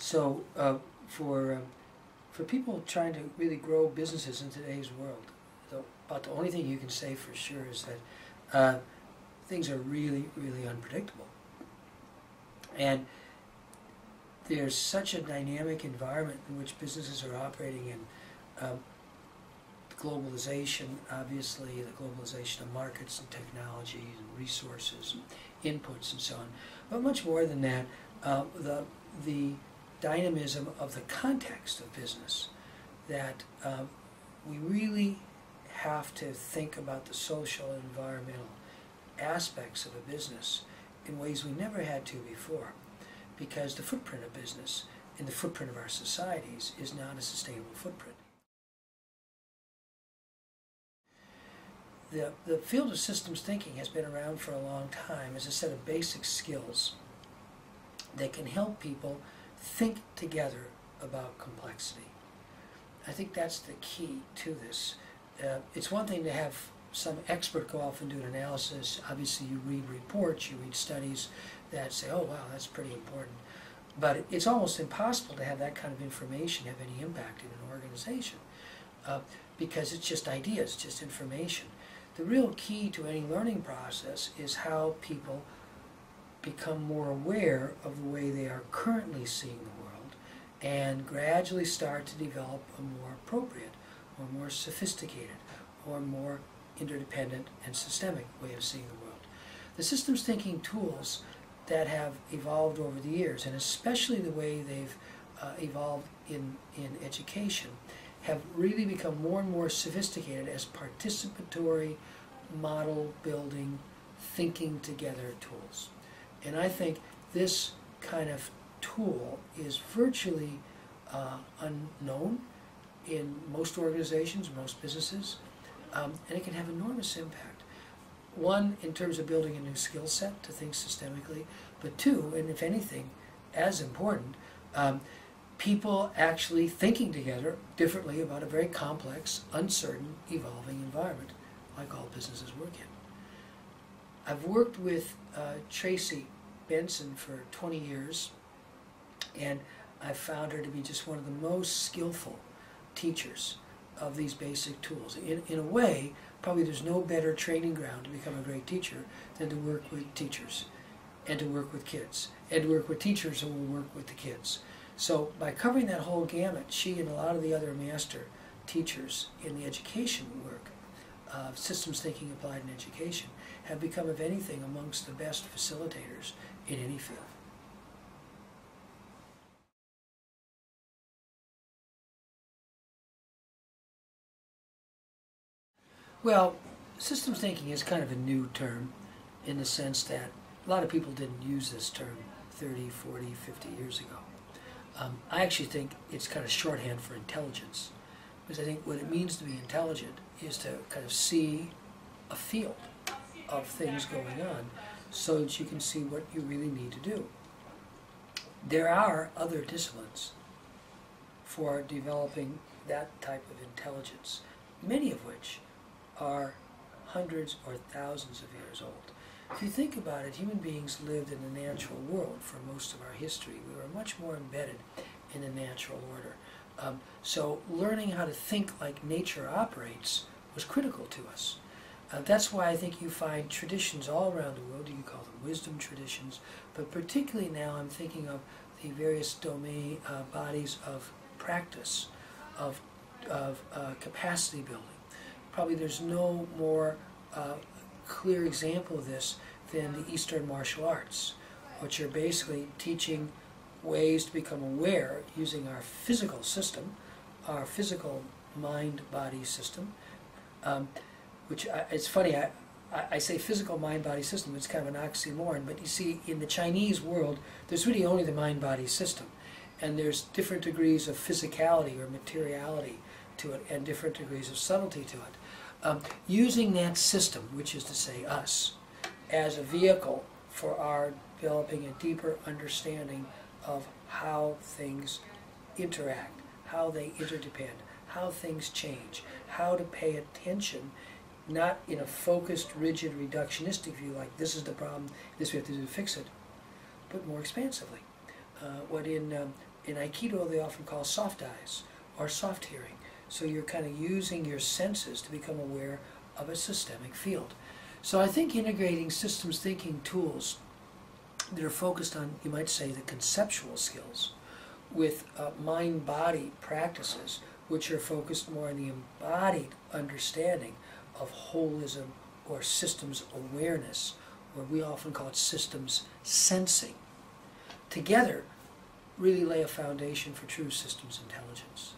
So for people trying to really grow businesses in today's world, about the only thing you can say for sure is that things are really, really unpredictable. And there's such a dynamic environment in which businesses are operating in. Globalization, obviously, the globalization of markets and technology and resources and inputs and so on. But much more than that, the dynamism of the context of business, that we really have to think about the social and environmental aspects of a business in ways we never had to before, because the footprint of business and the footprint of our societies is not a sustainable footprint. The field of systems thinking has been around for a long time as a set of basic skills that can help people think together about complexity. I think that's the key to this. It's one thing to have some expert go off and do an analysis. Obviously you read reports, you read studies that say, oh wow, that's pretty important. But it's almost impossible to have that kind of information have any impact in an organization because it's just ideas, just information. The real key to any learning process is how people become more aware of the way they are currently seeing the world and gradually start to develop a more appropriate or more sophisticated or more interdependent and systemic way of seeing the world. The systems thinking tools that have evolved over the years, and especially the way they've evolved in education, have really become more and more sophisticated as participatory, model building, thinking together tools. And I think this kind of tool is virtually unknown in most organizations, most businesses, and it can have enormous impact. One, in terms of building a new skill set to think systemically, but two, and if anything, as important, people actually thinking together differently about a very complex, uncertain, evolving environment like all businesses work in. I've worked with Tracy Benson for 20 years, and I've found her to be just one of the most skillful teachers of these basic tools. In a way, probably there's no better training ground to become a great teacher than to work with teachers and to work with kids and to work with teachers who will work with the kids. So by covering that whole gamut, she and a lot of the other master teachers in the education work, systems thinking applied in education, have become, if anything, amongst the best facilitators in any field. Well, systems thinking is kind of a new term in the sense that a lot of people didn't use this term 30, 40, 50 years ago. I actually think it's kind of shorthand for intelligence, because I think what it means to be intelligent is to kind of see a field of things going on so that you can see what you really need to do. There are other disciplines for developing that type of intelligence, many of which are hundreds or thousands of years old. If you think about it, human beings lived in the natural world for most of our history. We were much more embedded in the natural order. So learning how to think like nature operates was critical to us. That's why I think you find traditions all around the world. You can call them wisdom traditions, but particularly now I'm thinking of the various domain bodies of practice, of capacity building. Probably there's no more clear example of this than the Eastern martial arts, which are basically teaching ways to become aware using our physical system, our physical mind-body system, which it's funny, I say physical mind-body system, it's kind of an oxymoron, but you see in the Chinese world there's really only the mind-body system, and there's different degrees of physicality or materiality to it and different degrees of subtlety to it. Using that system, which is to say us, as a vehicle for our developing a deeper understanding of how things interact, how they interdepend, how things change, how to pay attention, not in a focused, rigid, reductionistic view like this is the problem, this we have to do to fix it, but more expansively. What in in Aikido they often call soft eyes or soft hearing. So you're kind of using your senses to become aware of a systemic field. So I think integrating systems thinking tools that are focused on, you might say, the conceptual skills with mind-body practices which are focused more on the embodied understanding of holism or systems awareness, or we often call it systems sensing, together really lay a foundation for true systems intelligence.